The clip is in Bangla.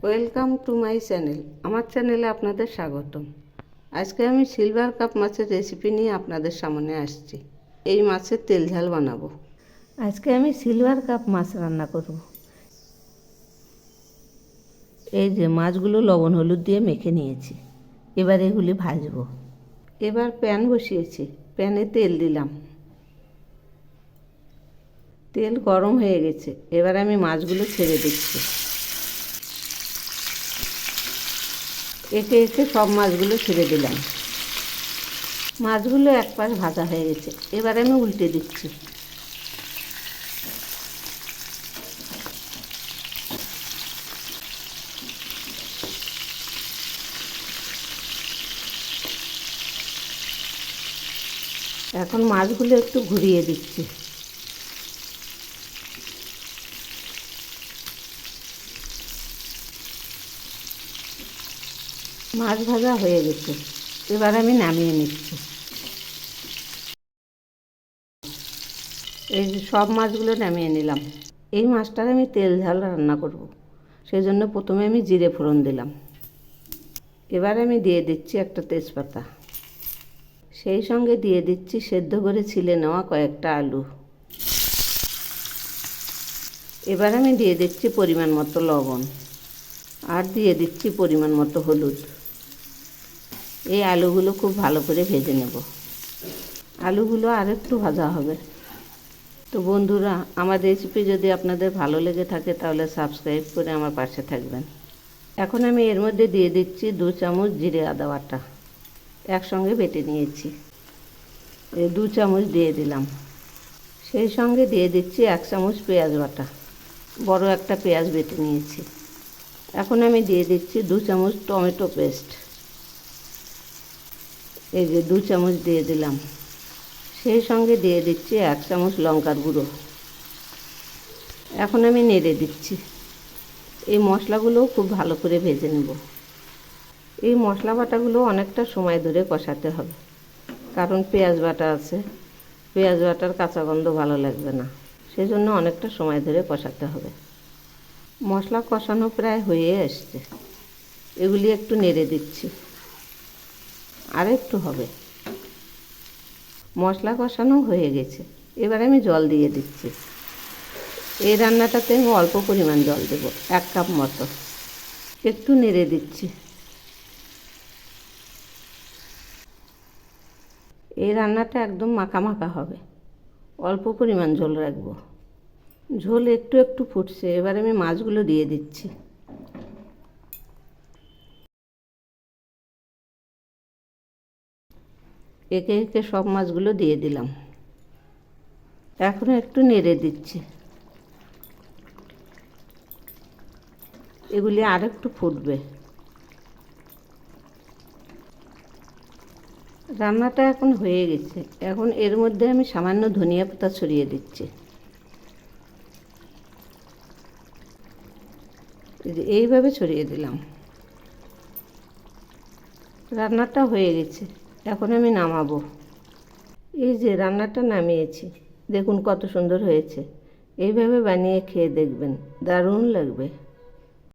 Welcome to my channel. আমার চ্যানেলে আপনাদের স্বাগতম। আজকে আমি সিলভার কাপ মাছের রেসিপি নিয়ে আপনাদের সামনে আসছি। এই মাছের তেল ঝাল বানাবো। আজকে আমি সিলভার কাপ মাছ রান্না করব। এই যে মাছগুলো লবণ হলুদ দিয়ে মেখে নিয়েছি, এবার এগুলি ভাজবো। এবার প্যান বসিয়েছি, প্যানে তেল দিলাম। তেল গরম হয়ে গেছে, এবার আমি মাছগুলো ছেড়ে দিচ্ছি। একে একে সব মাছগুলো ছেড়ে দিলাম। মাছগুলো এক পাশ ভাজা হয়ে গেছে, এবার আমি উল্টে দিচ্ছি। এখন মাছগুলো একটু ঘুরিয়ে দিচ্ছি। মাছ ভাজা হয়ে গেছে, এবার আমি নামিয়ে নিচ্ছি। এই যে সব মাছগুলো নামিয়ে নিলাম। এই মাছটার আমি তেল ঝাল রান্না করব, সেই জন্য প্রথমে আমি জিরে ফোড়ন দিলাম। এবার আমি দিয়ে দিচ্ছি একটা তেজপাতা, সেই সঙ্গে দিয়ে দিচ্ছি সেদ্ধ করে ছিলে নেওয়া কয়েকটা আলু। এবার আমি দিয়ে দিচ্ছি পরিমাণ মতো লবণ, আর দিয়ে দিচ্ছি পরিমাণ মতো হলুদ। এই আলুগুলো খুব ভালো করে ভেজে নেব। আলুগুলো আর একটু ভাজা হবে। তো বন্ধুরা, আমার রেসিপি যদি আপনাদের ভালো লেগে থাকে তাহলে সাবস্ক্রাইব করে আমার পাশে থাকবেন। এখন আমি এর মধ্যে দিয়ে দিচ্ছি 2 চামচ জিরে আদা বাটা, একসঙ্গে বেটে নিয়েছি। এই 2 চামচ দিয়ে দিলাম। সেই সঙ্গে দিয়ে দিচ্ছি 1 চামচ পেঁয়াজ বাটা, বড় একটা পেঁয়াজ বেটে নিয়েছি। এখন আমি দিয়ে দিচ্ছি 2 চামচ টমেটো পেস্ট। এই যে 2 চামচ দিয়ে দিলাম। সেই সঙ্গে দিয়ে দিচ্ছি 1 চামচ লঙ্কার গুঁড়ো। এখন আমি নেড়ে দিচ্ছি। এই মশলাগুলোও খুব ভালো করে ভেজে নেব। এই মশলা বাটাগুলো অনেকটা সময় ধরে কষাতে হবে, কারণ পেঁয়াজ বাটা আছে। পেঁয়াজ বাটার কাঁচা গন্ধ ভালো লাগবে না, সেজন্য অনেকটা সময় ধরে কষাতে হবে। মশলা কষানো প্রায় হয়ে আসছে, এগুলি একটু নেড়ে দিচ্ছি। আর একটু হবে। মশলা কষানো হয়ে গেছে, এবার আমি জল দিয়ে দিচ্ছি। এই রান্নাটাতে আমি অল্প পরিমাণ জল দেব, 1 কাপ মতো। একটু নেড়ে দিচ্ছি। এই রান্নাটা একদম মাখা মাখা হবে, অল্প পরিমাণ ঝোল রাখবো। ঝোল একটু একটু ফুটছে, এবার আমি মাছগুলো দিয়ে দিচ্ছি। একে একে সব মাছগুলো দিয়ে দিলাম। এখন একটু নেড়ে দিচ্ছি। এগুলি আর একটু ফুটবে। রান্নাটা এখন হয়ে গেছে। এখন এর মধ্যে আমি সামান্য ধনিয়া পাতা ছড়িয়ে দিচ্ছি। এইভাবে ছড়িয়ে দিলাম। রান্নাটা হয়ে গেছে, এখন আমি নামাবো। এই যে রান্নাটা নামিয়েছি, দেখুন কত সুন্দর হয়েছে। এইভাবে বানিয়ে খেয়ে দেখবেন, দারুণ লাগবে।